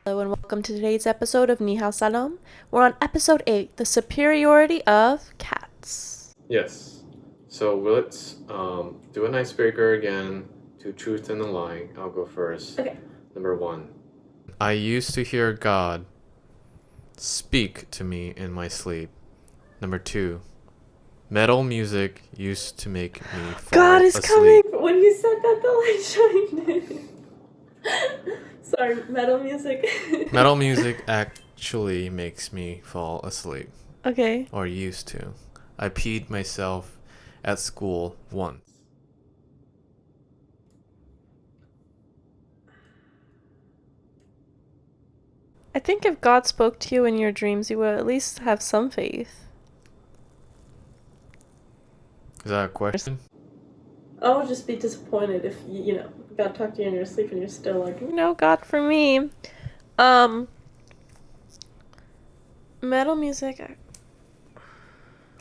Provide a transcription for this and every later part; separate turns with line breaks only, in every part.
Hello and welcome to today's episode of NiHao Salam. We're on episode 8, the superiority of cats.
Yes. So let's do an icebreaker again to truth and the lie. I'll go first.
Okay.
Number 1.
I used to hear God speak to me in my sleep. Number 2. Metal music used to make me fall
God is
asleep.
coming! When you said that, the light shined in. Sorry, metal music.
Metal music actually makes me fall asleep.
Okay.
Or used to. I peed myself at school once.
I think if God spoke to you in your dreams, you would at least have some faith.
Is that a question?
I would just be disappointed if, God talked to you in your sleep and you're still like, no, God for me. Metal music,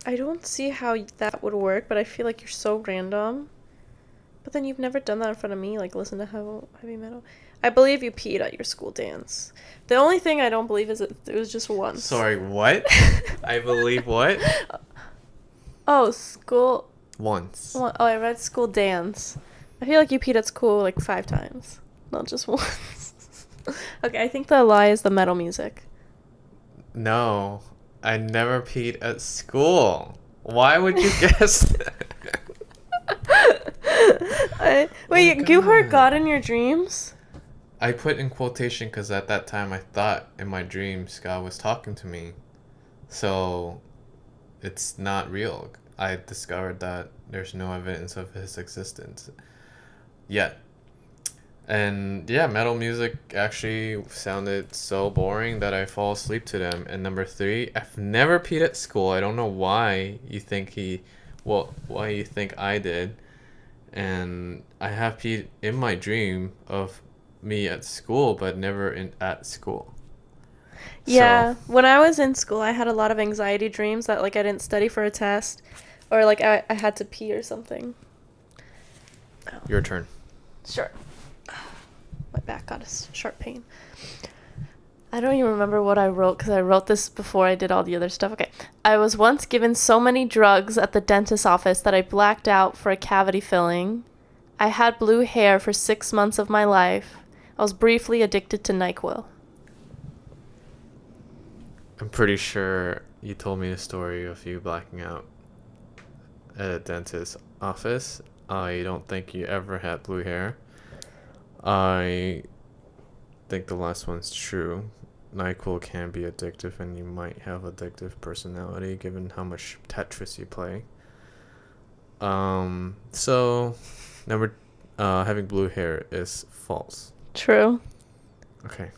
I don't see how that would work, but I feel like you're so random. But then you've never done that in front of me, like listen to heavy metal. I believe you peed at your school dance. The only thing I don't believe is it was just once.
Sorry, what? I believe what?
Oh, school...
Once.
Oh, I read school dance. I feel like you peed at school like 5 times, not just once. Okay, I think the lie is the metal music.
No, I never peed at school. Why would you guess that?
Wait, you heard God in your dreams?
I put in quotation because at that time I thought in my dreams God was talking to me. So it's not real. I discovered that there's no evidence of his existence yet. And yeah, metal music actually sounded so boring that I fall asleep to them. And number 3, I've never peed at school. I don't know why you think why you think I did. And I have peed in my dream of me at school, but never at school.
Yeah,
So,
when I was in school, I had a lot of anxiety dreams that like I didn't study for a test, or like I had to pee or something. Oh.
your turn.
Sure. My back got a sharp pain. I don't even remember what I wrote because I wrote this before I did all the other stuff. Okay. I was once given so many drugs at the dentist's office that I blacked out for a cavity filling. I had blue hair for 6 months of my life. I was briefly addicted to NyQuil.
I'm pretty sure you told me a story of you blacking out at a dentist's office. I don't think you ever had blue hair. I think the last one's true. NyQuil can be addictive, and you might have addictive personality given how much Tetris you play. So having blue hair is false.
True.
Okay.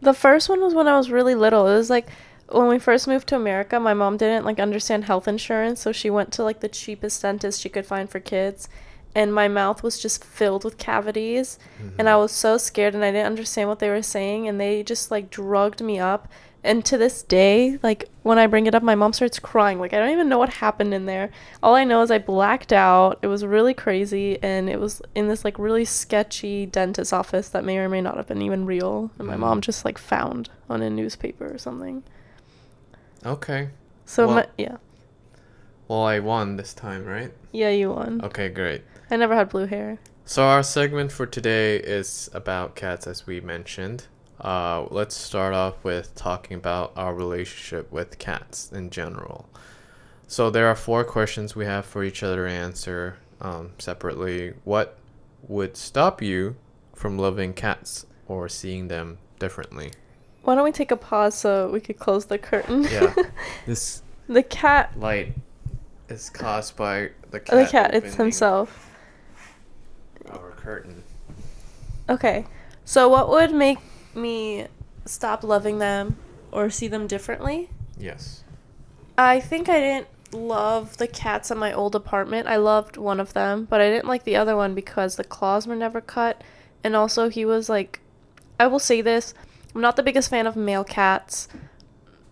The first one was when I was really little. It was like when we first moved to America, my mom didn't like understand health insurance, so she went to like the cheapest dentist she could find for kids, and my mouth was just filled with cavities, and I was so scared and I didn't understand what they were saying, and they just like drugged me up. And to this day, like when I bring it up, my mom starts crying. Like I don't even know what happened in there. All I know is I blacked out. It was really crazy, and it was in this like really sketchy dentist office that may or may not have been even real, and my mom just like found on a newspaper or something.
Okay.
So
Well-
yeah.
Well, I won this time, right?
Yeah, you won.
Okay, great.
I never had blue hair.
So our segment for today is about cats, as we mentioned. Let's start off with talking about our relationship with cats in general. So there are 4 questions we have for each other to answer separately. What would stop you from loving cats or seeing them differently?
Why don't we take a pause so we could close the curtain?
Yeah. This
The cat.
light is caused by the cat.
The cat. It's
opening
himself.
Our curtain.
Okay. So what would make me stop loving them or see them differently?
Yes.
I think I didn't love the cats at my old apartment. I loved one of them, but I didn't like the other one because the claws were never cut. And also he was like, I will say this, I'm not the biggest fan of male cats.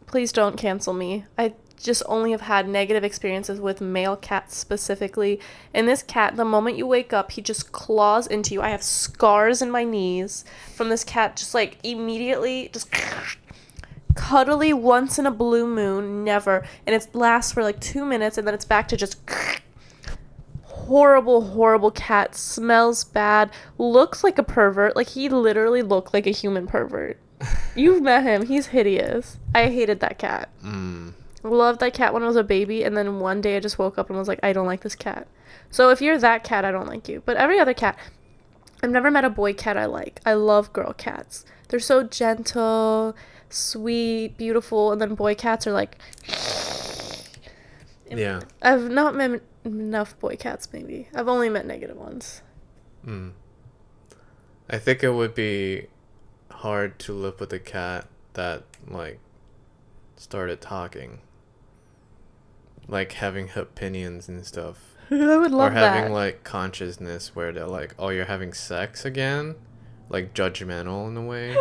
Please don't cancel me. I just only have had negative experiences with male cats specifically. And this cat, the moment you wake up, he just claws into you. I have scars in my knees from this cat just like immediately just cuddly once in a blue moon, never. And it lasts for like 2 minutes and then it's back to just horrible cat. Smells bad, looks like a pervert. Like he literally looked like a human pervert. You've met him. He's hideous. I hated that cat. Loved that cat when I was a baby, and then one day I just woke up and was like, I don't like this cat. So if you're that cat, I don't like you. But every other cat, I've never met a boy cat I like. I love girl cats. They're so gentle, sweet, beautiful, and then boy cats are like...
Yeah.
I've not met enough boy cats, maybe. I've only met negative ones.
I think it would be hard to live with a cat that, like, started talking. Like, having opinions and stuff.
I would love
or
that.
having, like, consciousness where they're like, oh, you're having sex again? Like, judgmental in a way.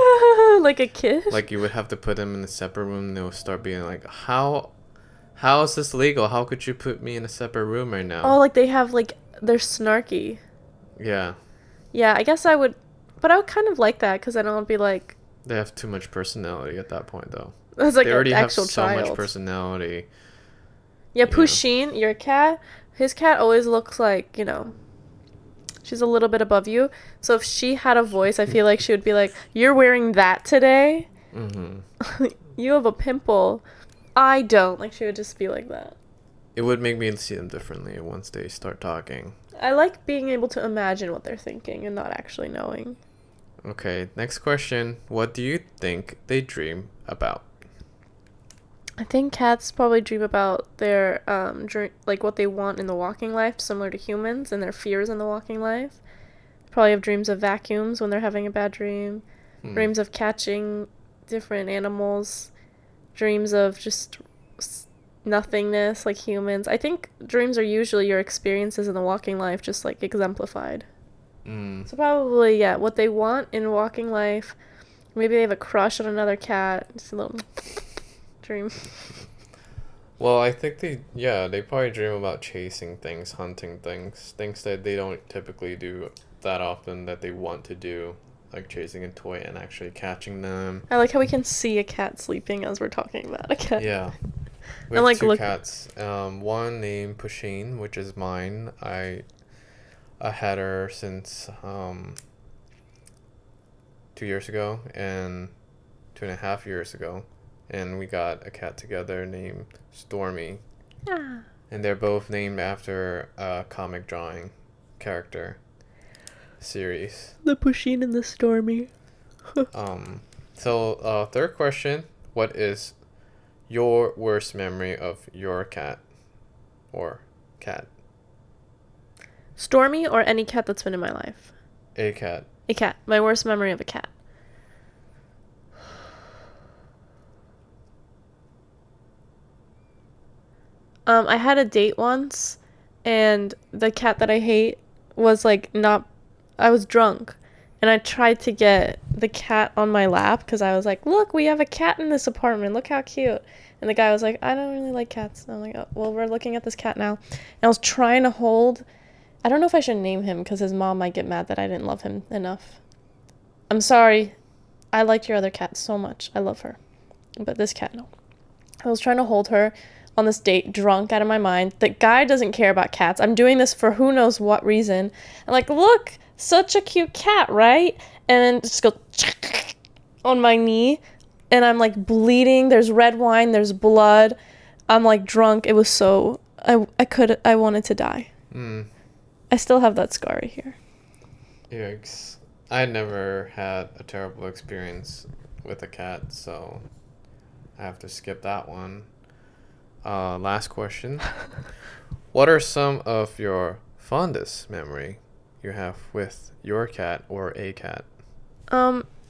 Like a kid?
Like, you would have to put them in a separate room and they'll start being like, how is this legal? How could you put me in a separate room right now?
Oh, like they have, like, they're snarky.
Yeah.
Yeah, I guess I would, but I would kind of like that because then I would be like...
They have too much personality at that point, though.
It's like
they
an
already have
actual
so
child.
much personality.
Yeah, Pusheen, your cat, his cat always looks like, you know, she's a little bit above you. So if she had a voice, I feel like she would be like, you're wearing that today?
Mm-hmm.
You have a pimple. I don't. Like, she would just be like that.
It would make me see them differently once they start talking.
I like being able to imagine what they're thinking and not actually knowing.
Okay, next question. What do you think they dream about?
I think cats probably dream about their like what they want in the walking life, similar to humans, and their fears in the walking life. Probably have dreams of vacuums when they're having a bad dream, dreams of catching different animals, dreams of just nothingness like humans. I think dreams are usually your experiences in the walking life, just like exemplified. So probably, yeah, what they want in walking life. Maybe they have a crush on another cat. Just a little dream.
Well, I think they probably dream about chasing things, hunting things that they don't typically do that often that they want to do, like chasing a toy and actually catching them.
I like how we can see a cat sleeping as we're talking about a cat.
Yeah. We have two cats. One named Pusheen, which is mine. I had her since 2 years ago and 2.5 years ago. And we got a cat together named Stormy.
Ah.
And they're both named after a comic drawing character series.
The Pusheen and the Stormy.
So third question, what is your worst memory of your cat or cat?
Stormy or any cat that's been in my life?
A cat.
A cat. My worst memory of a cat. I had a date once, and the cat that I hate was like not... I was drunk, and I tried to get the cat on my lap because I was like, look, we have a cat in this apartment. Look how cute. And the guy was like, I don't really like cats. And I'm like, oh, well, we're looking at this cat now. And I was trying to hold... I don't know if I should name him because his mom might get mad that I didn't love him enough. I'm sorry. I liked your other cat so much. I love her. But this cat, no. I was trying to hold her on this date, drunk out of my mind. The guy doesn't care about cats. I'm doing this for who knows what reason. I'm like, look, such a cute cat, right? And then just go on my knee. And I'm like bleeding. There's red wine. There's blood. I'm like drunk. It was so... I wanted to die. I still have that scar right here.
Yikes. I never had a terrible experience with a cat, so I have to skip that one. Last question. What are some of your fondest memory you have with your cat or a cat?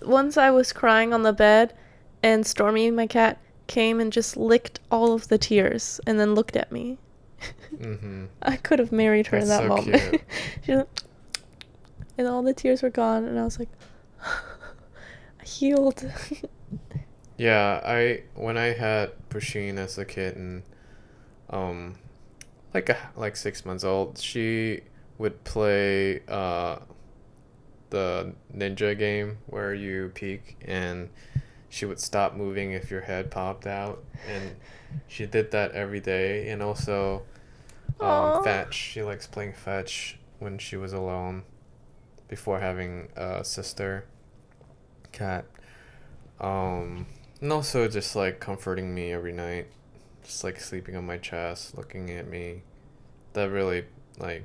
Once I was crying on the bed, and Stormy, my cat, came and just licked all of the tears and then looked at me. I could have married her in that moment. She was, and all the tears were gone, and I was like, I healed.
Yeah, when I had Pusheen as a kitten, um, like 6 months old, she would play the ninja game where you peek and she would stop moving if your head popped out, and she did that every day. And also
Aw.
fetch. She likes playing fetch when she was alone before having a sister cat. And also just like comforting me every night, just like sleeping on my chest, looking at me. That really like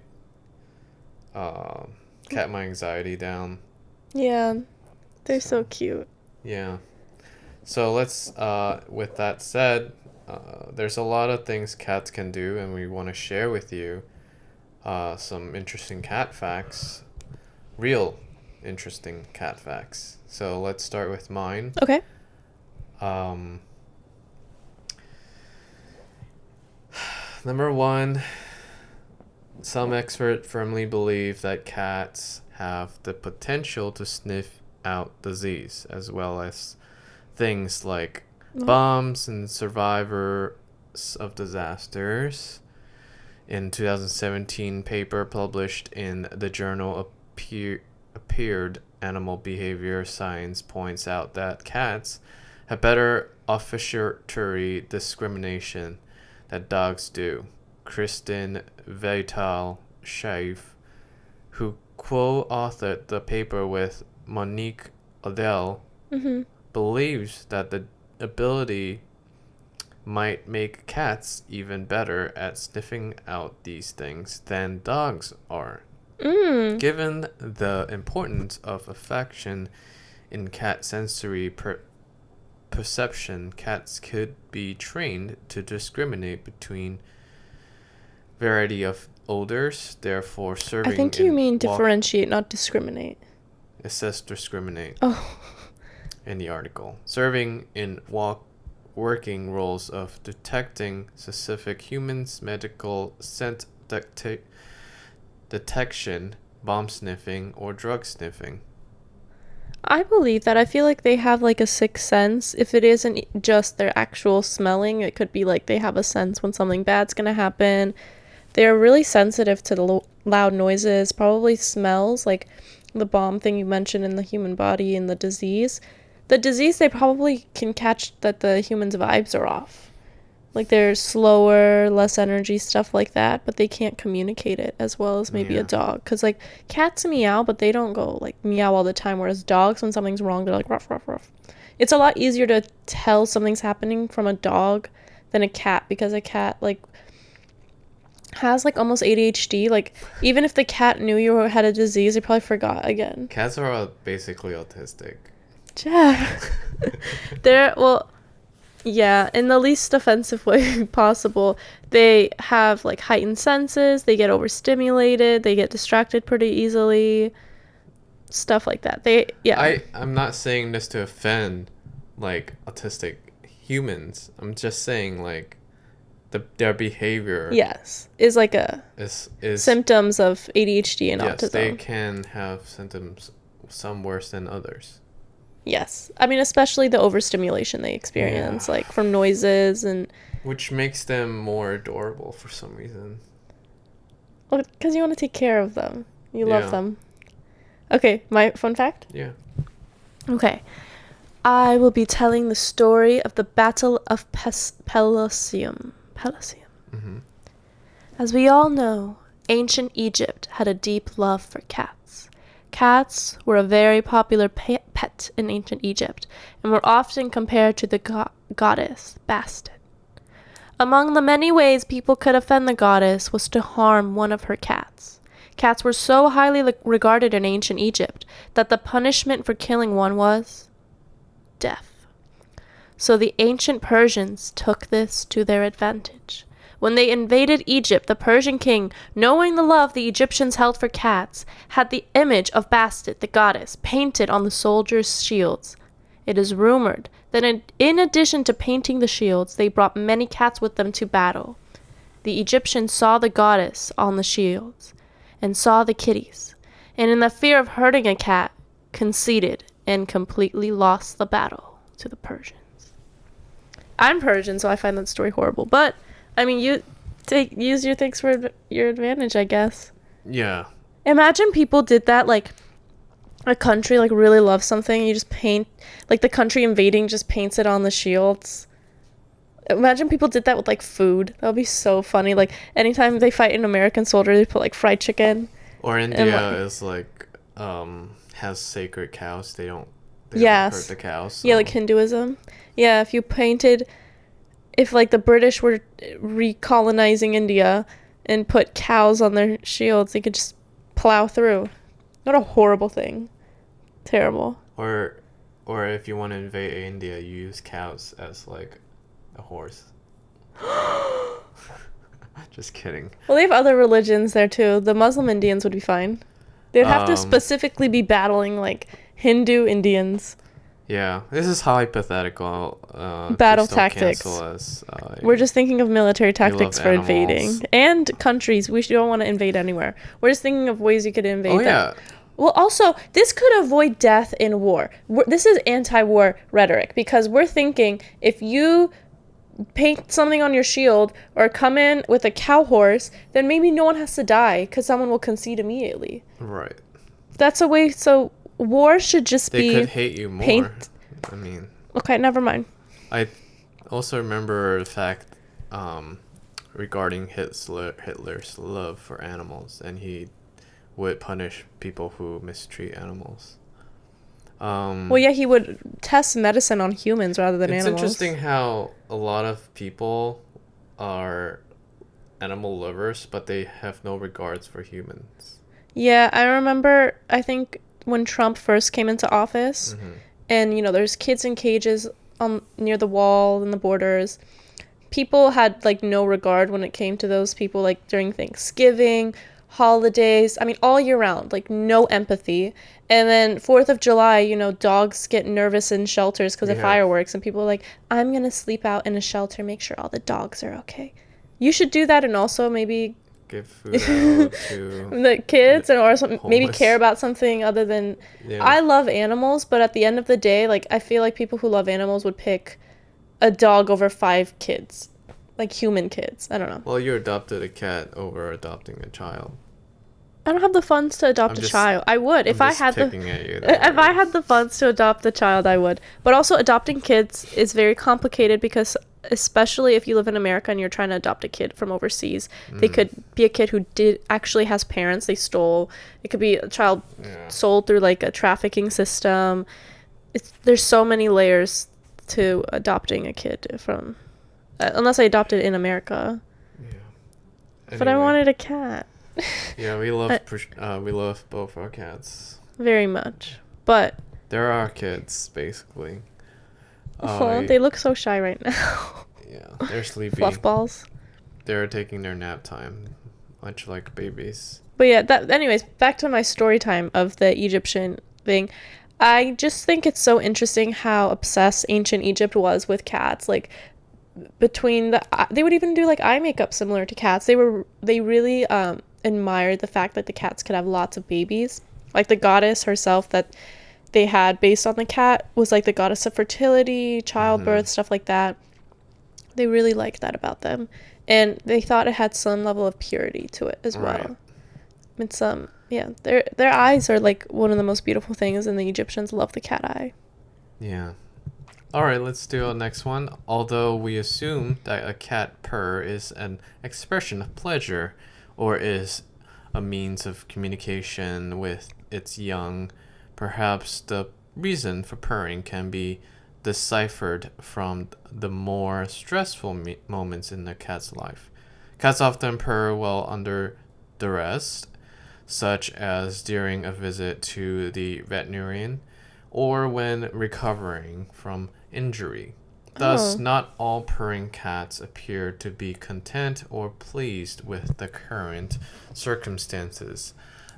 kept my anxiety down.
Yeah, they're so
So
cute.
yeah. So let's with that said, there's a lot of things cats can do, and we want to share with you some interesting cat facts, real interesting cat facts. So let's start with mine.
Okay.
Um, Number one, some experts firmly believe that cats have the potential to sniff out disease, as well as things like bombs and survivors of disasters. In 2017 paper published in the journal Appeared Animal Behavior Science points out that cats have better olfactory discrimination than dogs do. Kristen Vital Schaaf, who co-authored the paper with Monique Odell, believes that the ability might make cats even better at sniffing out these things than dogs are. Given the importance of affection in cat sensory perception, cats could be trained to discriminate between variety of odors, therefore
I
serving
think you
in
mean differentiate, not discriminate.
it says discriminate
Oh.
in the article. Serving in working roles of detecting specific humans, medical scent detection, bomb sniffing, or drug sniffing.
I believe that. I feel like they have like a sixth sense. If it isn't just their actual smelling, it could be like they have a sense when something bad's gonna happen. They're really sensitive to the loud noises, probably smells, like the bomb thing you mentioned in the human body and the disease. The disease, they probably can catch that the human's vibes are off. Like they're slower, less energy, stuff like that, but they can't communicate it as well as maybe a
Yeah.
dog. Because like cats meow, but they don't go like meow all the time, whereas dogs, when something's wrong, they're like ruff, ruff, ruff. It's a lot easier to tell something's happening from a dog than a cat, because a cat like has like almost ADHD. Like even if the cat knew you had a disease, they probably forgot again.
Cats are basically autistic.
Jack. They're, well, yeah, in the least offensive way possible. They have like heightened senses, they get overstimulated, they get distracted pretty easily, stuff like that.
I'm not saying this to offend like autistic humans. I'm just saying like their behavior
Yes, is like a
is
symptoms of ADHD and
yes,
autism.
they can have symptoms, some worse than others.
Yes. I mean, especially the overstimulation they experience, like from noises and...
Which makes them more adorable for some reason.
Well, because you want to take care of them. You love them. Okay, my fun fact?
Yeah.
Okay. I will be telling the story of the Battle of Pelosium.
Mm-hmm.
As we all know, ancient Egypt had a deep love for cats. Cats were a very popular pet in ancient Egypt and were often compared to the goddess Bastet. Among the many ways people could offend the goddess was to harm one of her cats. Cats were so highly regarded in ancient Egypt that the punishment for killing one was death. So the ancient Persians took this to their advantage. When they invaded Egypt, the Persian king, knowing the love the Egyptians held for cats, had the image of Bastet, the goddess, painted on the soldiers' shields. It is rumored that in addition to painting the shields, they brought many cats with them to battle. The Egyptians saw the goddess on the shields and saw the kitties, and in the fear of hurting a cat, conceded and completely lost the battle to the Persians. I'm Persian, so I find that story horrible, but I mean, use your things for your advantage, I guess.
Yeah.
Imagine people did that, like a country like really loves something, you just paint, like the country invading just paints it on the shields. Imagine people did that with like food. That would be so funny. Like anytime they fight an American soldier, they put like fried chicken.
Or India is like has sacred cows. They don't hurt the cows. So.
Yeah, like Hinduism. Yeah, if like the British were recolonizing India and put cows on their shields, they could just plow through. What a horrible thing. Terrible.
Or if you want to invade India, you use cows as like a horse. Just kidding.
Well, they have other religions there too. The Muslim Indians would be fine. They'd have to specifically be battling like Hindu Indians.
Yeah, this is hypothetical.
Battle tactics. We're just thinking of military tactics for invading. And countries. We don't want to invade anywhere. We're just thinking of ways you could invade them.
Yeah.
Well, also, this could avoid death in war. This is anti-war rhetoric because we're thinking if you paint something on your shield or come in with a cow horse, then maybe no one has to die because someone will concede immediately.
Right.
That's a way. So war should just
they
be.
They could hate you more. I mean.
Okay, never mind.
I also remember the fact regarding Hitler's love for animals, and he would punish people who mistreat animals.
Well, yeah, he would test medicine on humans rather than animals.
It's interesting how a lot of people are animal lovers, but they have no regards for humans.
Yeah, I remember, I think, when Trump first came into office, and, you know, there's kids in cages near the wall and the borders. People had, like, no regard when it came to those people, like, during Thanksgiving, holidays, I mean, all year round, like, no empathy. And then 4th of July, you know, dogs get nervous in shelters because of fireworks, and people are like, I'm going to sleep out in a shelter, make sure all the dogs are okay. You should do that, and also maybe
give food out to
the kids, or maybe care about something other than...
Yeah.
I love animals, but at the end of the day, like, I feel like people who love animals would pick a dog over 5 kids. Like, human kids. I don't know.
Well, you adopted a cat over adopting a child.
I don't have the funds to adopt a child. I would if I had if I had the funds to adopt the child, I would. But also adopting kids is very complicated because especially if you live in America and you're trying to adopt a kid from overseas, they could be a kid who actually has parents they stole. It could be a child sold through like a trafficking system. There's so many layers to adopting a kid from unless I adopted in America. Yeah. Anyway. But I wanted a cat.
Yeah, we love both our cats.
Very much. But
they're our kids, basically.
Oh, they look so shy right now.
Yeah, they're sleepy.
Fluff balls.
They're taking their nap time, much like babies.
But yeah, anyways, back to my story time of the Egyptian thing. I just think it's so interesting how obsessed ancient Egypt was with cats. Like, they would even do like eye makeup similar to cats. They really admired the fact that the cats could have lots of babies. Like the goddess herself that they had based on the cat was like the goddess of fertility, childbirth, stuff like that. They really liked that about them, and they thought it had some level of purity to it as well. It's their eyes are like one of the most beautiful things, and the Egyptians love the cat eye.
Yeah. All right, let's do our next one. Although we assume that a cat purr is an expression of pleasure or is a means of communication with its young, perhaps the reason for purring can be deciphered from the more stressful moments in the cat's life. Cats often purr while under duress, such as during a visit to the veterinarian or when recovering from injury. Thus, not all purring cats appear to be content or pleased with the current circumstances.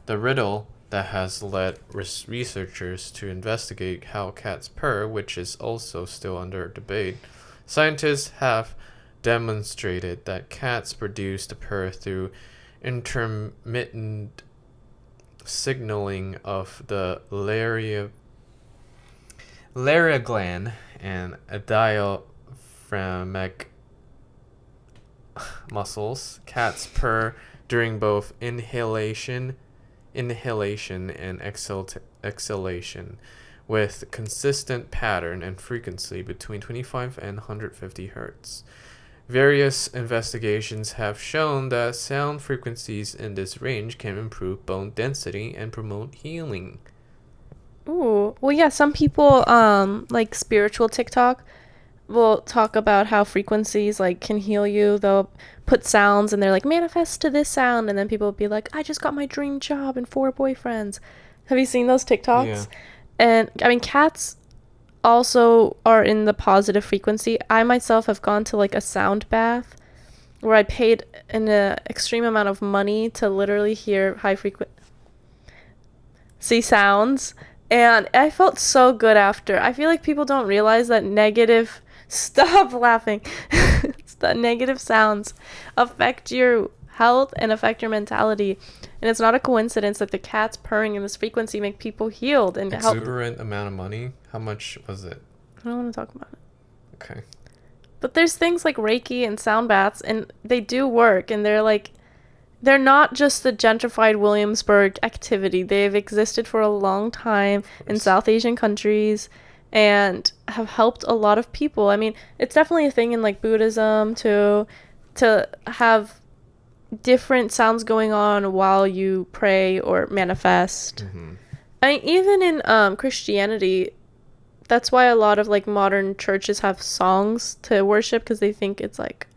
The riddle that has led researchers to investigate how cats purr, which is also still under debate. Scientists have demonstrated that cats produce the purr through intermittent signaling of the Laria gland and a diaphragmatic muscles. Cats purr during both inhalation and exhalation with consistent pattern and frequency between 25 and 150 hertz. Various investigations have shown that sound frequencies in this range can improve bone density and promote healing.
Ooh. Well, yeah, some people, like spiritual TikTok, will talk about how frequencies like can heal you. They'll put sounds and they're like, manifest to this sound, and then people will be like, I just got my dream job and 4 boyfriends. Have you seen those TikToks?
Yeah.
And I mean, cats also are in the positive frequency. I myself have gone to like a sound bath where I paid an extreme amount of money to literally hear high frequency sounds, and I felt so good after. I feel like people don't realize that negative stop laughing. That negative sounds affect your health and affect your mentality. And it's not a coincidence that the cats purring in this frequency make people healed and help.
Exuberant amount of money? How much was it?
I don't want to talk about it.
Okay.
But there's things like Reiki and sound baths, and they do work, and they're not just the gentrified Williamsburg activity. They've existed for a long time in South Asian countries and have helped a lot of people. I mean, it's definitely a thing in like Buddhism to have different sounds going on while you pray or manifest.
Mm-hmm.
I mean, even in Christianity, that's why a lot of like modern churches have songs to worship, because they think it's like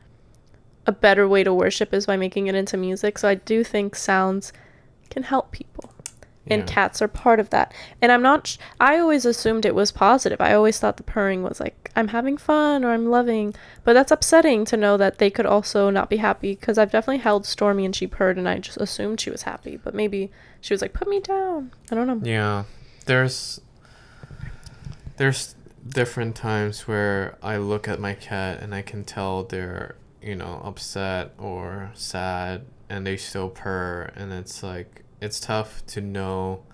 a better way to worship is by making it into music. So I do think sounds can help people. Yeah. And cats are part of that. And I always assumed it was positive. I always thought the purring was like, I'm having fun or I'm loving. But that's upsetting to know that they could also not be happy, because I've definitely held Stormy and she purred and I just assumed she was happy. But maybe she was like, put me down. I don't know.
Yeah. There's different times where I look at my cat and I can tell they're, upset or sad, and they still purr, and it's like, it's tough to know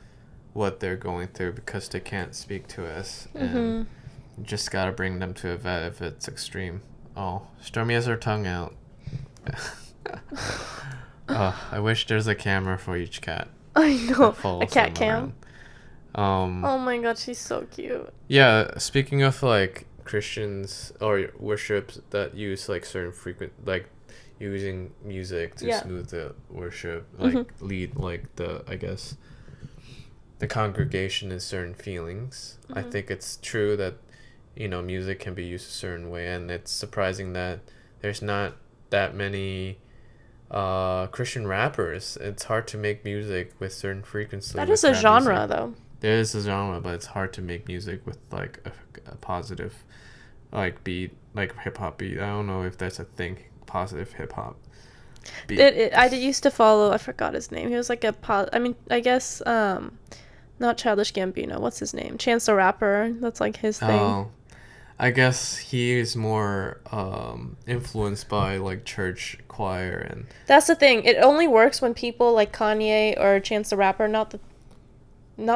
what they're going through because they can't speak to us. Mm-hmm. And you just gotta bring them to a vet if it's extreme. Oh, Stormy has her tongue out. Oh, I wish there's a camera for each cat.
I know, a cat cam.
Around.
Oh my god, she's so cute.
Yeah, speaking of like Christians or worships that use like certain like using music to smooth the worship, like lead like the congregation in certain feelings. I think it's true that music can be used a certain way, and it's surprising that there's not that many Christian rappers. It's hard to make music with certain frequency.
That is a genre though.
There is a genre, but it's hard to make music with like a positive like beat, like hip hop beat. I don't know if that's a thing, positive hip hop beat.
I used to follow, I forgot his name. He was like I guess not Childish Gambino. What's his name? Chance the Rapper. That's like his thing.
Oh, I guess he is more influenced by like church choir, and
that's the thing. It only works when people like Kanye or Chance the Rapper, not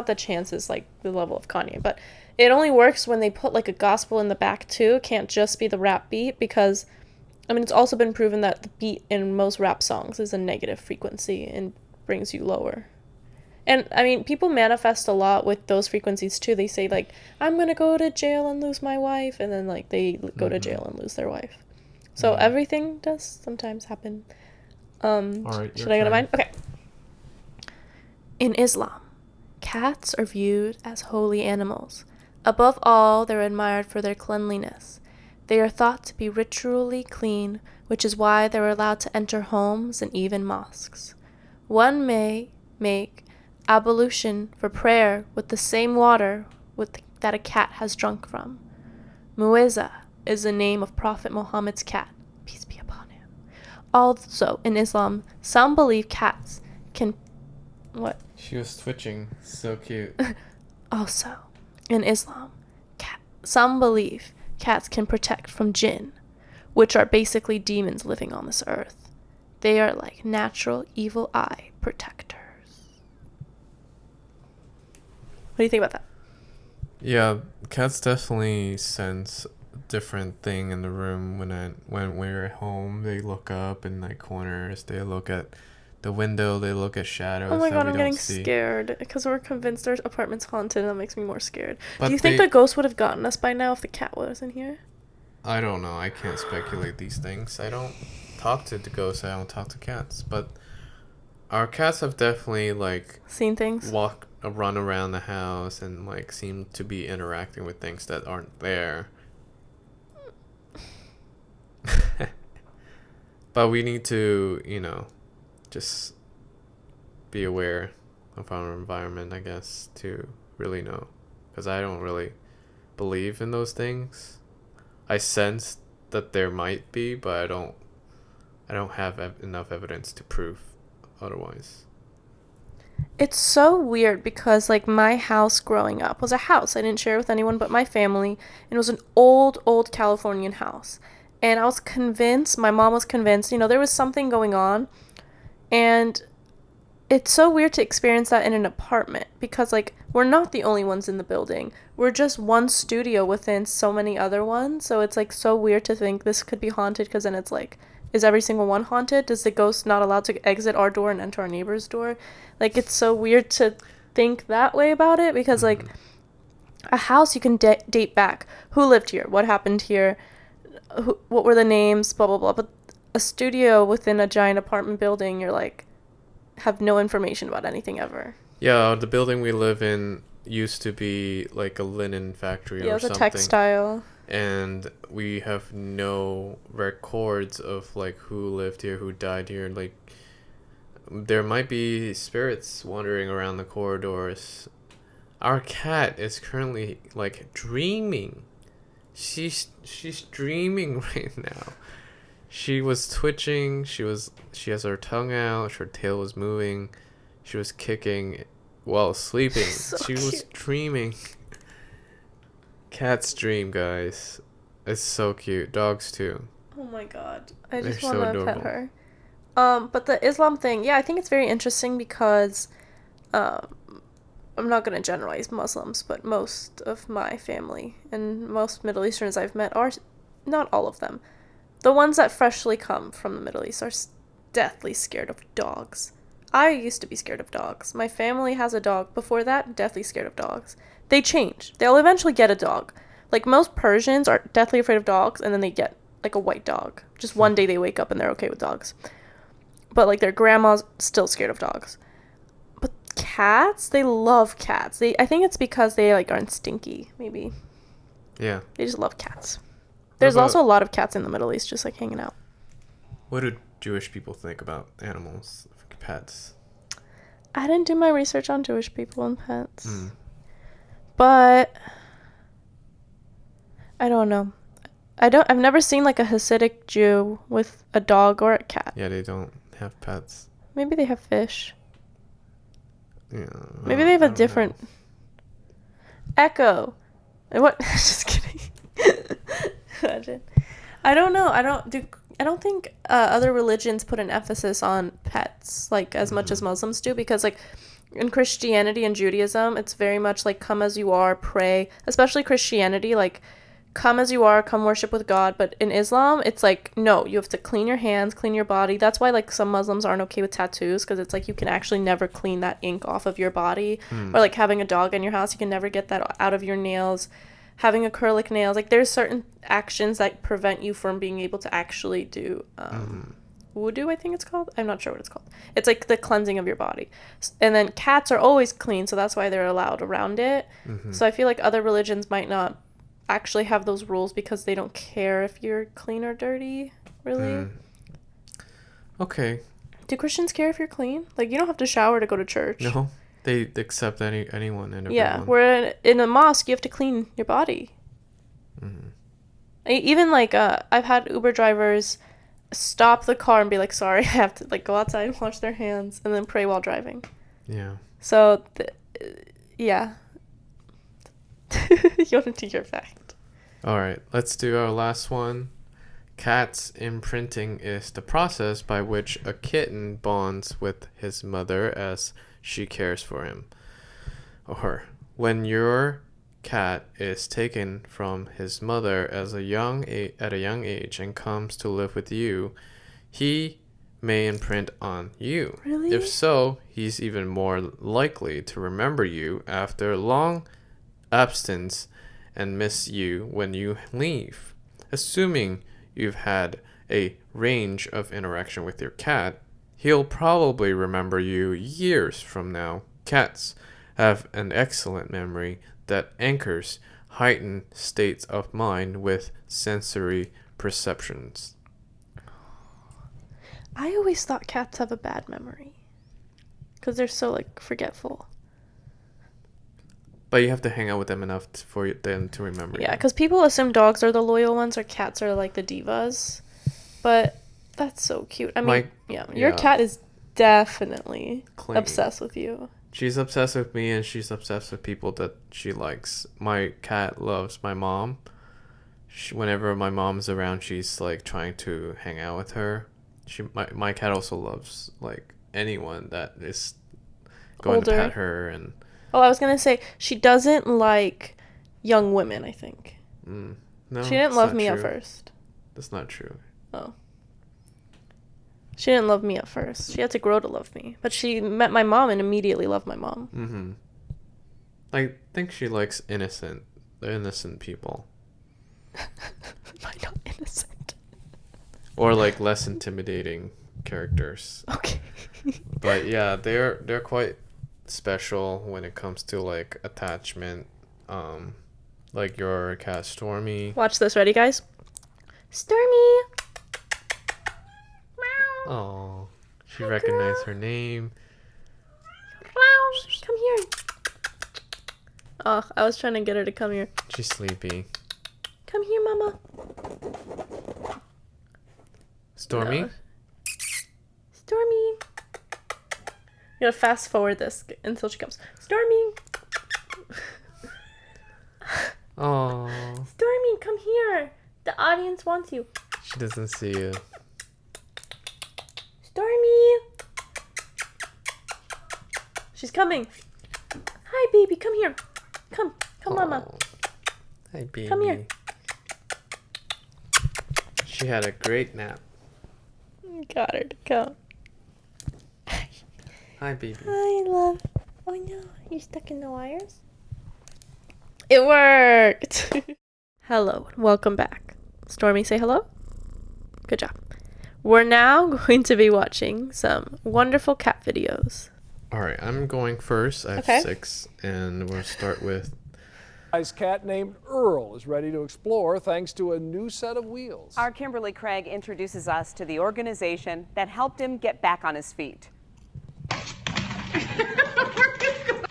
that Chance is like the level of Kanye, but it only works when they put like a gospel in the back too. It can't just be the rap beat, because it's also been proven that the beat in most rap songs is a negative frequency and brings you lower. And people manifest a lot with those frequencies too. They say like, I'm gonna go to jail and lose my wife, and then like they go to jail and lose their wife. So everything does sometimes happen. All right, should I go to mine? Okay. In Islam, cats are viewed as holy animals. Above all, they're admired for their cleanliness. They are thought to be ritually clean, which is why they're allowed to enter homes and even mosques. One may make ablution for prayer with the same water that a cat has drunk from. Mueza is the name of Prophet Muhammad's cat, peace be upon him. Also, in Islam, some believe cats can... What?
She was twitching. So cute.
Also, in Islam, some believe cats can protect from jinn, which are basically demons living on this earth. They are like natural evil eye protectors. What do you think about that?
Yeah, cats definitely sense different thing in the room when we're at home. They look up in like corners. They look at the window. They look at shadows
Oh my
that
god,
we
I'm
don't
getting
see.
scared because we're convinced our apartment's haunted, and that makes me more scared.
But
Do you think the ghost would have gotten us by now if the cat wasn't here?
I don't know. I can't speculate these things. I don't talk to the ghosts. I don't talk to cats. But our cats have definitely like
Seen things?
run around the house and like seem to be interacting with things that aren't there. But we need to, just be aware of our environment, I guess, to really know. Because I don't really believe in those things. I sense that there might be, but I don't have enough evidence to prove otherwise.
It's so weird because, like, my house growing up was a house. I didn't share it with anyone but my family. And it was an old, old Californian house. And I was convinced, my mom was convinced, there was something going on. And it's so weird to experience that in an apartment because, like, we're not the only ones in the building. We're just one studio within so many other ones. So it's, like, so weird to think this could be haunted because then it's, like, is every single one haunted? Does the ghost not allowed to exit our door and enter our neighbor's door? Like, it's so weird to think that way about it because, like, a house you can date back. Who lived here? What happened here? What were the names? Blah, blah, blah. But a studio within a giant apartment building, you're, like, have no information about anything ever.
Yeah, the building we live in used to be like a linen factory or something. Yeah, it was a
textile.
And we have no records of like who lived here, who died here. Like, there might be spirits wandering around the corridors. Our cat is currently like dreaming. She's dreaming right now. She was twitching. She has her tongue out. Her tail was moving. She was kicking while sleeping.
So
she
cute.
was dreaming. Cats dream, guys. It's so cute. Dogs too.
Oh my god. I just
They're so
want to pet
adorable.
her. But the Islam thing, yeah, I think it's very interesting because I'm not going to generalize Muslims, but most of my family and most Middle Easterns I've met are, not all of them, the ones that freshly come from the Middle East are deathly scared of dogs. I used to be scared of dogs. My family has a dog. Before that, deathly scared of dogs. They change. They'll eventually get a dog. Like, most Persians are deathly afraid of dogs, and then they get, like, a white dog. Just one day they wake up and they're okay with dogs. But, like, their grandma's still scared of dogs. But cats, they love cats. I think it's because they, like, aren't stinky, maybe.
Yeah.
They just love cats. There's also a lot of cats in the Middle East just, like, hanging out.
What do Jewish people think about animals, pets?
I didn't do my research on Jewish people and pets. But I don't know. I've never seen like a Hasidic Jew with a dog or a cat.
Yeah, they don't have pets.
Maybe they have fish.
Yeah.
Maybe they have a different Echo. What? Just kidding. Imagine. I don't know. I don't think other religions put an emphasis on pets like as much as Muslims do, because like in Christianity and Judaism, it's very much like come as you are, pray. Especially Christianity, like come as you are, come worship with God. But in Islam, it's like no, you have to clean your hands, clean your body. That's why like some Muslims aren't okay with tattoos, because it's like you can actually never clean that ink off of your body. Or like having a dog in your house, you can never get that out of your nails. Having acrylic nails, like there's certain actions that prevent you from being able to actually do wudu, I think it's called. I'm not sure what it's called. It's like the cleansing of your body. And then cats are always clean, so that's why they're allowed around it. So I feel like other religions might not actually have those rules because they don't care if you're clean or dirty, really.
Okay.
Do Christians care if you're clean? Like, you don't have to shower to go to church.
No, they accept anyone and everyone.
Yeah, where in a mosque, you have to clean your body. Even, like, I've had Uber drivers stop the car and be like, sorry, I have to, like, go outside and wash their hands and then pray while driving.
Yeah.
So, yeah. You want to do your fact.
All right, let's do our last one. Cat's imprinting is the process by which a kitten bonds with his mother as she cares for him or her. When your cat is taken from his mother at a young age and comes to live with you, he may imprint on you.
Really?
If so, he's even more likely to remember you after long absence and miss you when you leave. Assuming you've had a range of interaction with your cat, he'll probably remember you years from now. Cats have an excellent memory that anchors heightened states of mind with sensory perceptions.
I always thought cats have a bad memory. Because they're so, like, forgetful.
But you have to hang out with them enough for them to remember
Yeah,
you.
because people assume dogs are the loyal ones or cats are, like, the divas. But that's so cute. I mean, your cat is definitely
Clingy.
obsessed with you.
She's obsessed with me, and she's obsessed with people that she likes. My cat loves my mom. Whenever my mom's around, she's like trying to hang out with her. My cat also loves like anyone that is going
Older.
to pet her and.
Oh, I was gonna say she doesn't like young women. I think
No,
she didn't
that's
love
not
me at
true.
first.
That's not true.
Oh, she didn't love me at first. She had to grow to love me. But she met my mom and immediately loved my mom.
Mm-hmm. I think she likes innocent people.
Am I not innocent?
Or like less intimidating characters.
Okay.
But yeah, they're quite special when it comes to like attachment. Like your cat Stormy.
Watch this. Ready, guys? Stormy. Meow.
Oh, she
Hi,
recognized
girl.
her name.
Meow. Come here. Oh, I was trying to get her to come here.
She's sleepy.
Come here, mama.
Stormy?
No. Stormy. I'm gonna fast forward this until she comes. Stormy.
Oh,
Stormy, come here. The audience wants you.
she doesn't see you.
Stormy. She's coming. Hi, baby. Come here. Come, mama.
Oh. Hi, baby.
Come here.
She had a great nap.
Got her to come.
Hi, baby.
Hi, love. Oh no, you're stuck in the wires? It worked! Hello, and welcome back. Stormy, say hello. Good job. We're now going to be watching some wonderful cat videos.
All right, I'm going first. I have
Okay.
6, and we'll start with.
Nice cat named Earl is ready to explore thanks to a new set of wheels.
Our Kimberly Craig introduces us to the organization that helped him get back on his feet.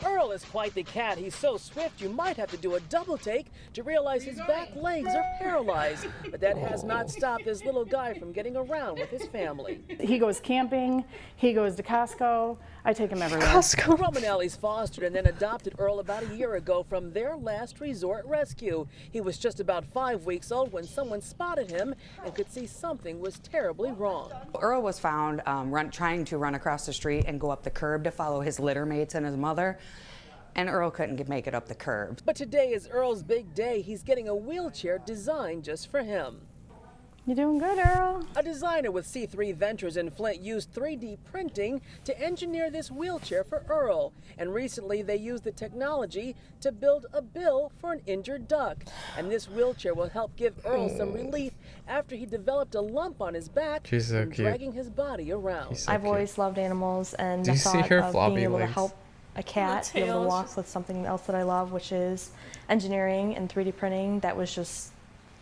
Earl is quite the cat. He's so swift you might have to do a double take to realize his back legs are paralyzed. But that has not stopped this little guy from getting around with his family.
He goes camping, he goes to Costco. I take him everywhere.
The
Costco.
Romanellis fostered and then adopted Earl about a year ago from their last resort rescue. He was just about 5 weeks old when someone spotted him and could see something was terribly wrong.
Earl was found trying to run across the street and go up the curb to follow his litter mates and his mother. And Earl couldn't make it up the curb.
But today is Earl's big day. He's getting a wheelchair designed just for him.
You doing good, Earl?
A designer with C3 Ventures in Flint used 3D printing to engineer this wheelchair for Earl. And recently they used the technology to build a bill for an injured duck. And this wheelchair will help give Earl some relief after he developed a lump on his back
She's so
from
cute.
dragging his body around.
He's so
I've
cute.
always loved animals, and
Do
the
you see
thought
her
of
floppy
being able
legs?
to help a cat be able
tails.
to walk with something else that I love, which is engineering and 3D printing, that was just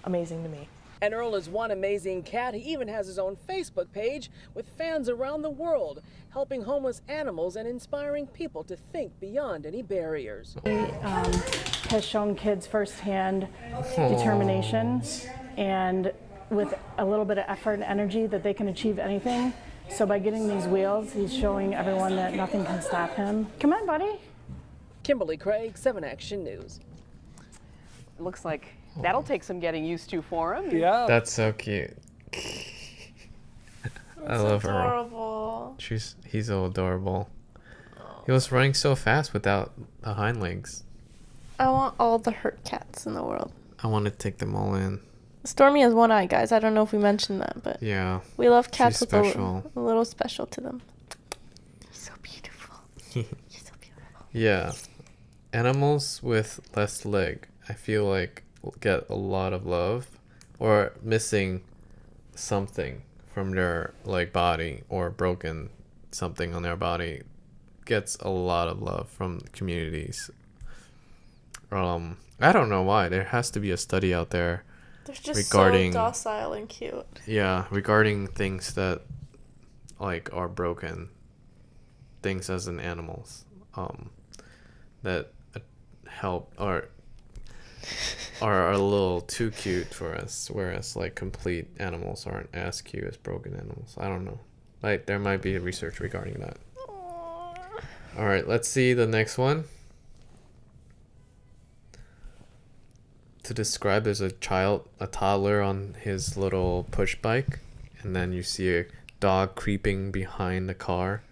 amazing to me.
And Earl is one amazing cat. He even has his own Facebook page with fans around the world, helping homeless animals and inspiring people to think beyond any barriers.
Has shown kids firsthand determination and with a little bit of effort and energy that they can achieve anything. So by getting these wheels, he's showing everyone that nothing can stop him. Come on, buddy.
Kimberly Craig, 7 Action News.
It looks like that'll take some getting used to for him.
Yeah.
That's so cute. I love Earl.
Adorable.
He's so adorable. He was running so fast without the hind legs.
I want all the hurt cats in the world.
I want to take them all in.
Stormy has one eye, guys. I don't know if we mentioned that, but
Yeah.
we love cats
She's
with
special.
a little special to them. You're so beautiful. You're so beautiful.
Yeah. Animals with less leg, I feel like, get a lot of love, or missing something from their like body, or broken something on their body, gets a lot of love from communities. I don't know why. There has to be a study out there
They're just
regarding
so docile and cute.
yeah, regarding things that like are broken, things as in animals, that help or are a little too cute for us, whereas like complete animals aren't as cute as broken animals. I don't know. Like there might be research regarding that. All right, let's see the next one. To describe as a toddler on his little push bike, and then you see a dog creeping behind the car.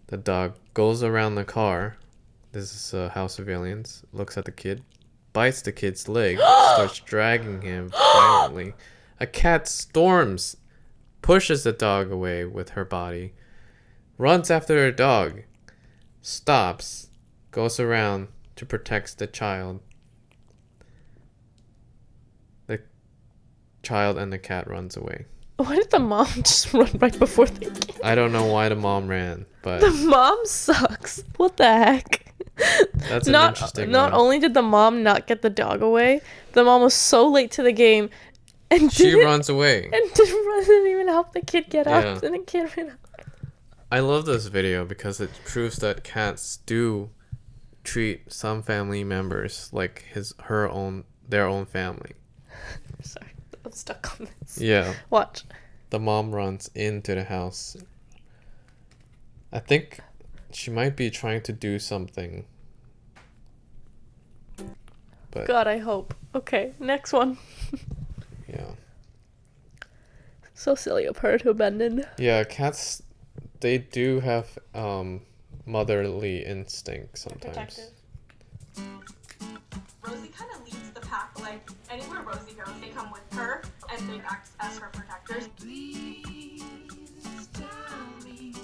The dog goes around the car. This is a house surveillance. Looks at the kid, bites the kid's leg, starts dragging him violently. A cat storms, pushes the dog away with her body, runs after the dog, stops, goes around to protect the child. The child and the cat runs away.
Why did the mom just run right before the kid?
I don't know why the mom ran, but
The mom sucks. What the heck?
that's an interesting
Not
one.
only did the mom not get the dog away, the mom was so late to the game, and
She
didn't-
runs away.
and didn't even help the kid get up.
Yeah.
And the kid ran up.
I love this video because it proves that cats do treat some family members like their own family.
Sorry, I'm stuck on this.
Yeah.
Watch.
The mom runs into the house. I think she might be trying to do something. But
God, I hope. Okay, next one.
yeah.
So silly of her to abandon.
Yeah, cats, they do have motherly instinct sometimes.
Rosie kind of leads the pack. Like, anywhere Rosie goes, they come with her, and they act as her protectors. Please tell me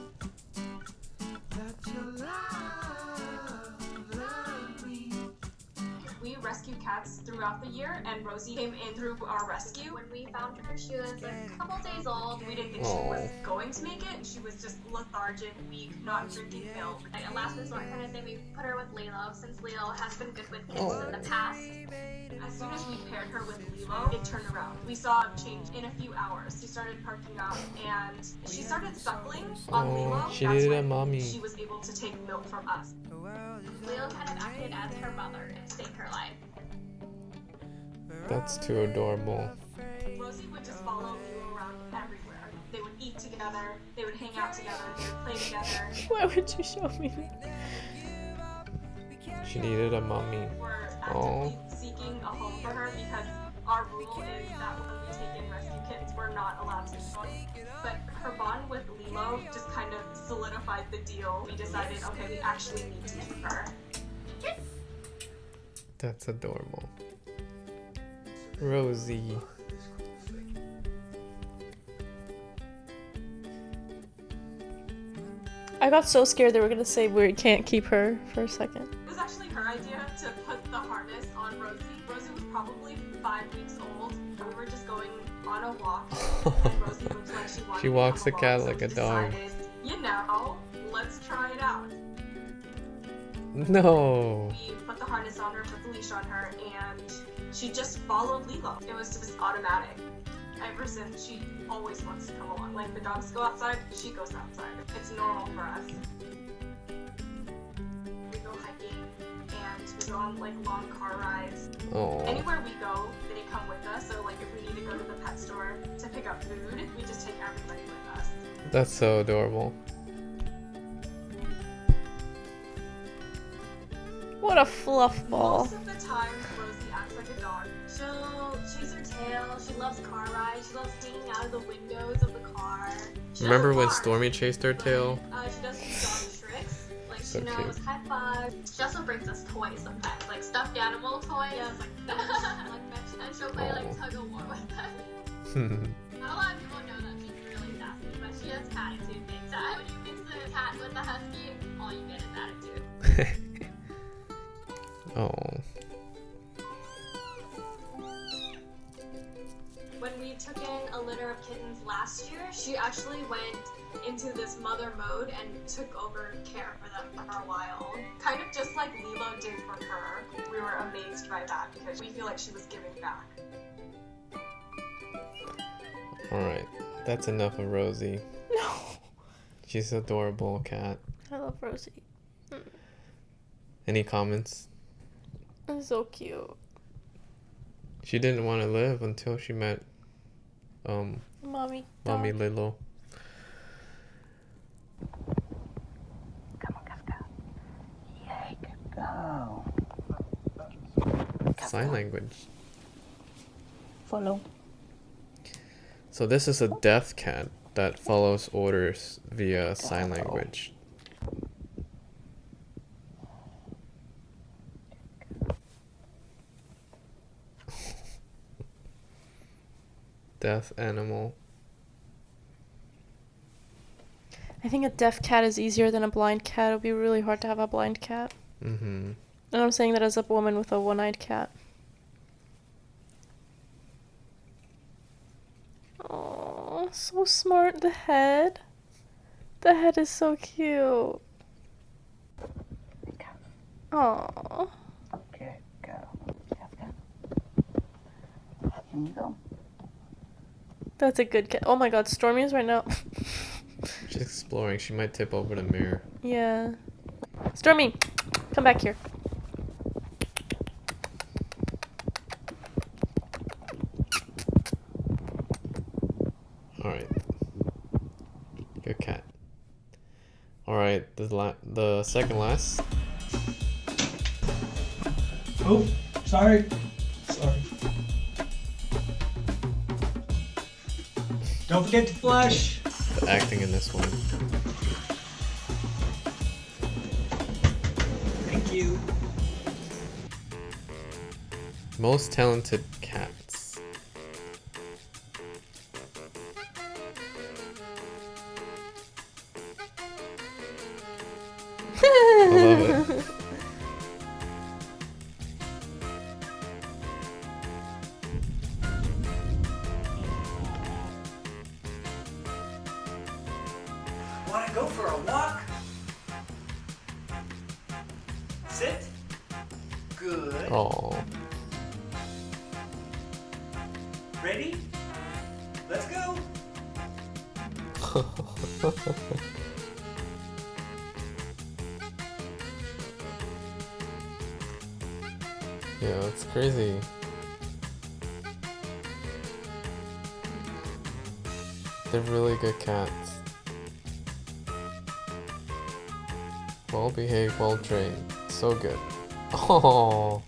that you love me. We rescue cats throughout the year, and Rosie came in through our rescue. When we found her, she was a couple days old. We didn't think she was going to make it. She was just lethargic, weak, not drinking milk. Like a last resort kind of thing, we put her with Lilo, since Lilo has been good with kids in the past. As soon as we paired her with Lilo, it turned around. We saw a change in a few hours. She started perking up, and she started suckling on Lilo.
She
That's
needed a
when
mommy.
She was able to take milk from us.
Lilo kind of acted as her mother and saved her life.
That's too adorable.
Rosie would just follow Lilo around everywhere. They would eat together, they would hang out together, they would play together.
Why would you show me?
She needed a mommy.
We're actively seeking a home for her because our rule is that when we take in rescue kittens, we're not allowed to keep them. But her bond with Lilo just kind of solidified the deal. We decided, okay, we actually need to keep her.
That's adorable. Rosie.
I got so scared they were gonna say we can't keep her for a second.
It was actually her idea to put the harness on Rosie. Rosie was probably 5 weeks old. We were just going on a walk, and Rosie looked like she wanted
She walks
to
the
come
cat
along,
like
so
a
we
dog.
decided, you know, let's try it out.
No.
We put the harness on her, put the leash on her, and she just followed Lilo. It was just automatic. Ever since, she always wants to come along. Like, the dogs go outside, she goes outside. It's normal for us. We go hiking, and we go on, like, long car rides.
Oh.
Anywhere we go, they come with us. So, like, if we need to go to the pet store to pick up food, we just take everybody with us.
That's so adorable.
What a fluff ball.
Most of the time, Rosie acts like a dog.
She'll chase her tail, she loves car rides, she loves hanging out of the windows of the car.
She
Remember
doesn't
when
bark,
Stormy chased her tail?
She does some dog tricks. Like,
So
she knows,
cute.
high five. She also brings us toys sometimes, like stuffed animal toys. Yeah, it's and she'll play like tug of war with them. Not a lot of people know that she's really sassy, but she has cat attitude big time. When you mix the cat with the husky, all you get is attitude.
Oh.
When we took in a litter of kittens last year, she actually went into this mother mode and took over care for them for a while. Kind of just like Lilo did for her. We were amazed by that because we feel like she was giving back.
Alright, that's enough of Rosie.
No.
She's an adorable cat.
I love Rosie.
Any comments?
It's so cute.
She didn't want to live until she met
Mommy
Lilo.
Come on, Kafka. Yay, go.
Sign language.
Follow.
So this is a deaf cat that follows orders via sign language. Deaf animal.
I think a deaf cat is easier than a blind cat. It would be really hard to have a blind cat.
Mm-hmm.
And I'm saying that as a woman with a one-eyed cat. Oh, so smart. The head. The head is so cute. Oh.
Okay, go. Kafka. Here you go.
That's a good cat. Oh my god, Stormy is right now.
She's exploring. She might tip over the mirror.
Yeah. Stormy, come back here.
Alright. Good cat. Alright, the second last.
Oh, sorry. Sorry. Don't forget to flush.
The acting in this one.
Thank you.
Most talented cats. I love it.
Want to go for a walk? Sit. Good.
Oh.
Ready? Let's go.
Yeah, it's crazy. They're really good cats. Well behaved, well trained. So good. Oh.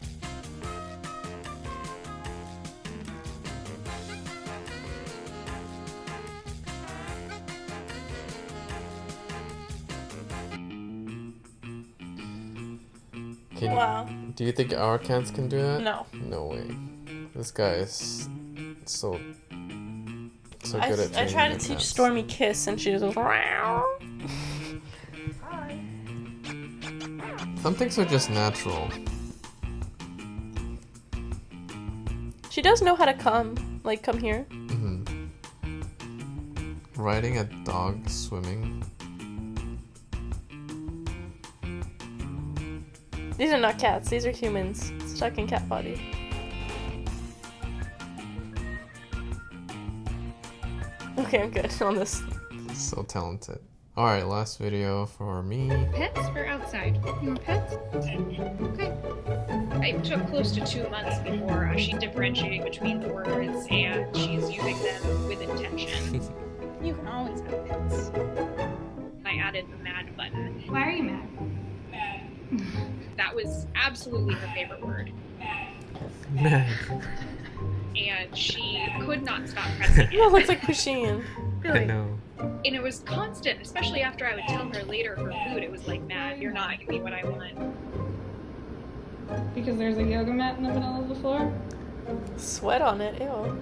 Wow.
Do you think our cats can do that?
No.
No way. This guy is so good at training
I try to
the
teach
cats.
Stormy kiss and she just goes
Some things are just natural.
She does know how to come. Like, come here.
Mm-hmm. Riding a dog, swimming.
These are not cats. These are humans stuck in cat body. Okay, I'm good on this.
So talented. Alright, last video for me.
Pets or outside? You want pets? Okay. It took close to 2 months before she's differentiating between the words and she's using them with intention. You can always have pets. I added the mad button. Why are you mad? That was absolutely her favorite word.
Man.
And she could not stop pressing it.
No, it looks like Pusheen.
I know.
And it was constant, especially after I would tell her later for food. It was like, Matt, you're not giving me what I want.
Because there's a yoga mat in the middle of the floor?
Sweat on it, ew.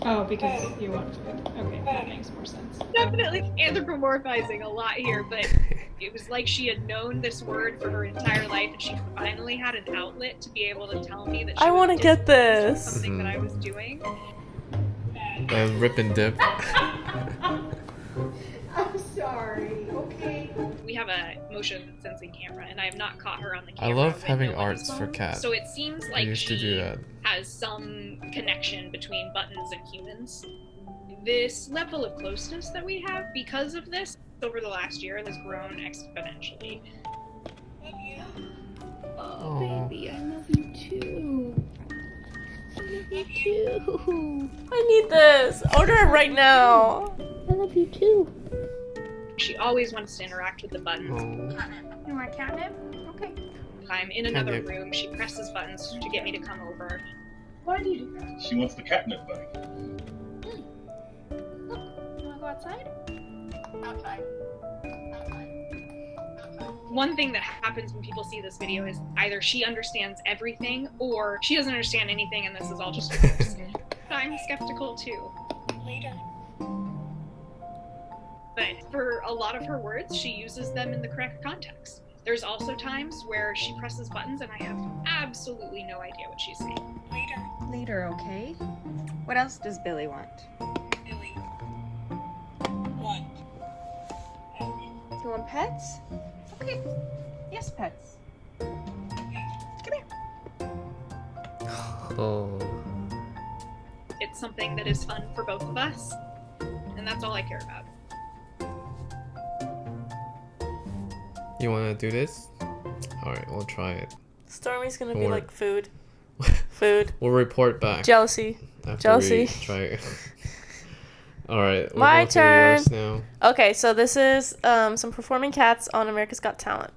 Oh, because you want food. Okay, that makes more sense.
Definitely anthropomorphizing a lot here, but it was like she had known this word for her entire life, and she finally had an outlet to be able to tell me that she
I want to get this.
something that I was doing.
Rip and dip.
I'm sorry, okay?
We have a motion sensing camera, and I have not caught her on the
I
camera.
love
with
having
nobody's
arts for
phone.
cats.
So it seems
I
like
used to do that.
has some connection between buttons and humans. This level of closeness that we have because of this over the last year has grown exponentially.
Oh, baby, I love you too. I love you too.
I need this. Order it right now.
I love you too.
She always wants to interact with the buttons.
You want catnip? Okay.
If I'm in another
Catnip.
room, she presses buttons to get me to come over.
Why do you do that?
She wants the catnip buddy.
Look, you wanna go outside? Outside.
One thing that happens when people see this video is either she understands everything or she doesn't understand anything and this is all just words. I'm skeptical too.
Later.
But for a lot of her words, she uses them in the correct context. There's also times where she presses buttons and I have absolutely no idea what she's saying.
Later.
Later, okay? What else does Billy want?
Billy. What?
Do you want pets? Okay. Yes, pets.
Oh.
It's something that is fun for both of us, and that's all I care about.
You want to do this? Alright, we'll try it.
Stormy's gonna
Don't
be
worry.
like food. Food.
We'll report back.
Jealousy.
After
Jealousy.
we try it. Alright, we'll
My
go to
turn.
yours now.
Okay, so this is some performing cats on America's Got Talent.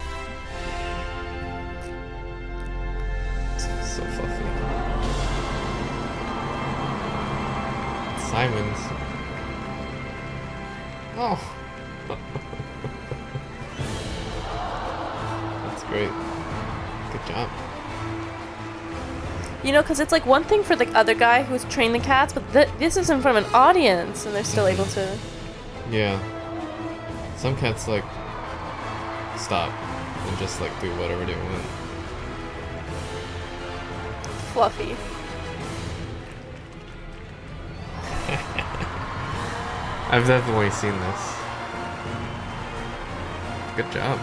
So fluffy. Simon's. Oh. That's great. Good job.
You know, because it's like one thing for the other guy who's trained the cats, but this is in front of an audience, and they're still able to.
Yeah. Some cats like stop and just like do whatever they want.
Fluffy.
I've definitely seen this. Good job.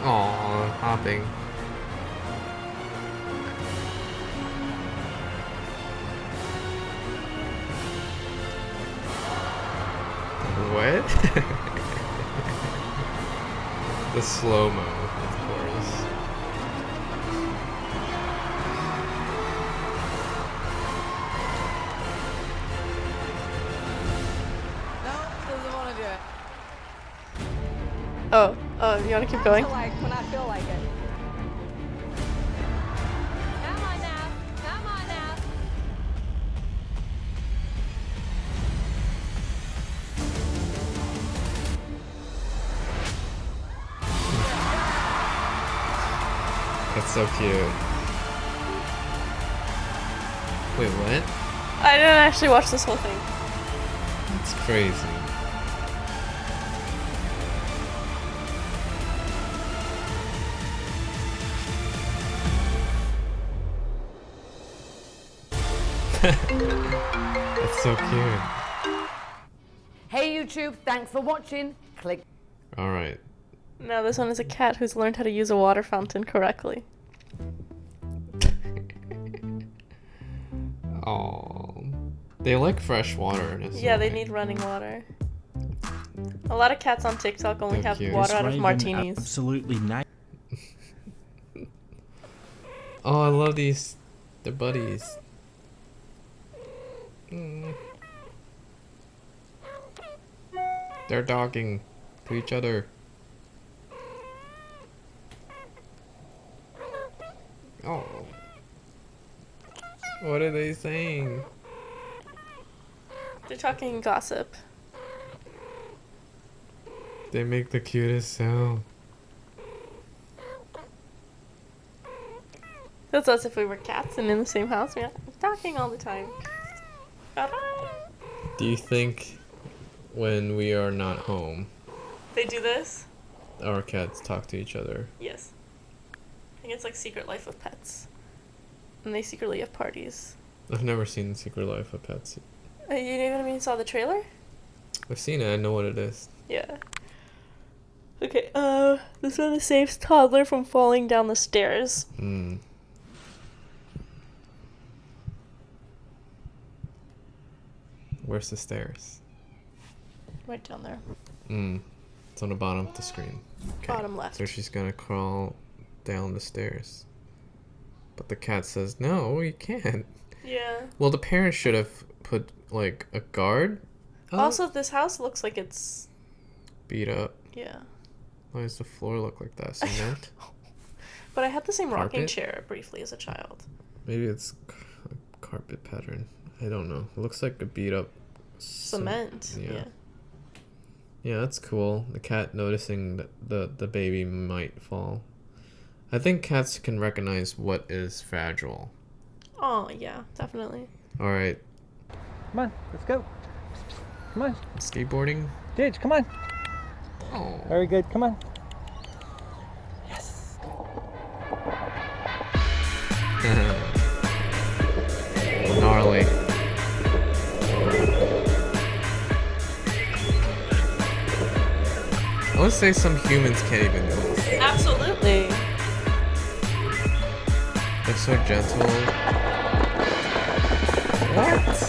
Aww, hopping. What? The slow-mo, of course.
Doesn't want to do it.
Oh, you want to keep going?
When I feel like it. Come on now. Come on now.
That's so cute. Wait, what?
I didn't actually watch this whole thing.
That's crazy. That's so cute.
Hey YouTube, thanks for watching. Click.
Alright.
Now this one is a cat who's learned how to use a water fountain correctly.
Oh, they like fresh water.
Yeah, they need running water. A lot of cats on TikTok only
They're
have
cute.
water out of
Raven
martinis.
Absolutely nice.
Oh, I love these. They're buddies. Mm. They're dogging to each other. Oh. What are they saying?
They're talking gossip.
They make the cutest sound.
That's us if we were cats and in the same house. We're talking all the time.
Do you think when we are not home,
They do this?
our cats talk to each other?
Yes. I think it's like Secret Life of Pets. And they secretly have parties.
I've never seen Secret Life of Pets.
You didn't even saw the trailer?
I've seen it. I know what it is.
Yeah. Okay, this one saves toddler from falling down the stairs.
Where's the stairs?
Right down there.
It's on the bottom of the screen. Okay.
Bottom left.
So she's gonna crawl down the stairs. But the cat says, no, you can't.
Yeah.
Well, the parents should have put, like, a guard.
Also, this house looks like it's...
Beat up.
Yeah.
Why does the floor look like that? Cement?
But I had the same rocking
Carpet?
chair briefly as a child.
Maybe it's a carpet pattern. I don't know. It looks like a beat up
Cement. Yeah.
Yeah, that's cool. The cat noticing that the baby might fall. I think cats can recognize what is fragile.
Oh, yeah, definitely.
Alright.
Come on, let's go. Come on.
Skateboarding?
Didge, come on.
Oh.
Very good, come on.
Gnarly. I would say some humans can't even do this.
Absolutely.
They're so gentle. What?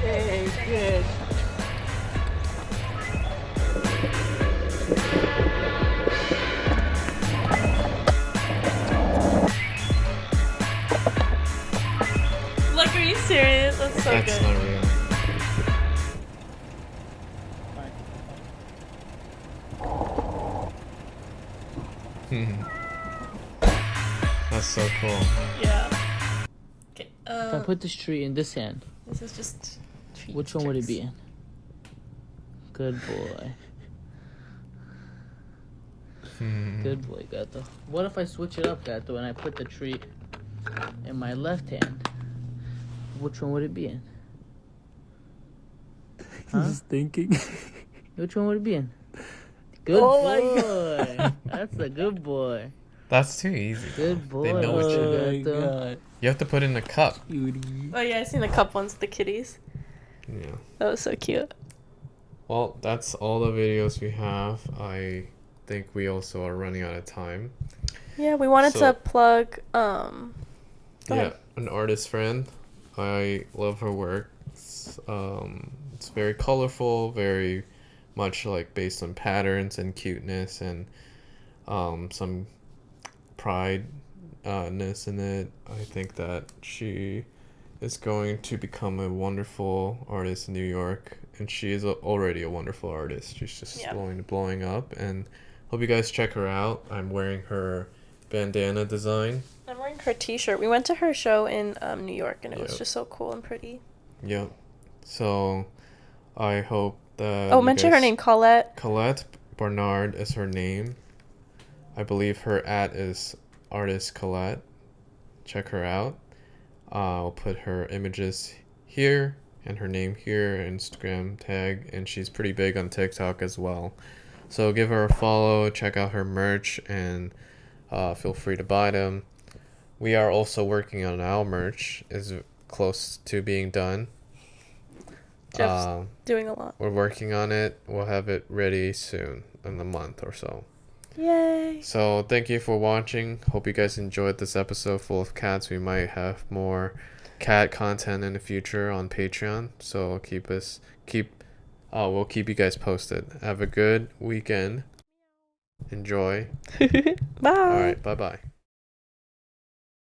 Hey, good.
Like, are you serious? That's so
That's
good.
not real. That's so cool.
Yeah. Okay.
If I put this tree in this hand,
This is just.
which one would it be in? Good boy. Good boy, Gato. What if I switch it up, Gato, and I put the tree in my left hand? Which one would it be in? Huh?
He's thinking.
Which one would it be in? Good
Oh
boy. That's a good boy.
That's too easy.
Good boy.
They know what
Oh
you
my God.
You have to put in a cup.
Oh, yeah, I seen the cup ones with the kitties.
Yeah.
That was so cute.
Well, that's all the videos we have. I think we also are running out of time.
Yeah, we wanted
So-
to plug. Go
Yeah,
ahead.
an artist friend. I love her work. It's very colorful, very much like based on patterns and cuteness and some pride-ness in it. I think that she is going to become a wonderful artist in New York, and she is already a wonderful artist. She's just
Yeah.
blowing up, and hope you guys check her out. I'm wearing her bandana design.
I'm wearing her t-shirt. We went to her show in New York, and it was
Yep.
just so cool and pretty.
Yep. So I hope that.
Oh,
you
mention her
guys-
name, Colette.
Colette Barnard is her name. I believe her is artist Colette. Check her out. I'll put her images here and her name here, Instagram tag, and she's pretty big on TikTok as well. So give her a follow, check out her merch, and feel free to buy them. We are also working on our merch. Is close to being done.
Jeff's doing a lot.
We're working on it. We'll have it ready soon, in a month or so.
Yay.
So thank you for watching. Hope you guys enjoyed this episode full of cats. We might have more cat content in the future on Patreon. So we'll keep you guys posted. Have a good weekend. Enjoy.
Bye.
All right. Bye-bye.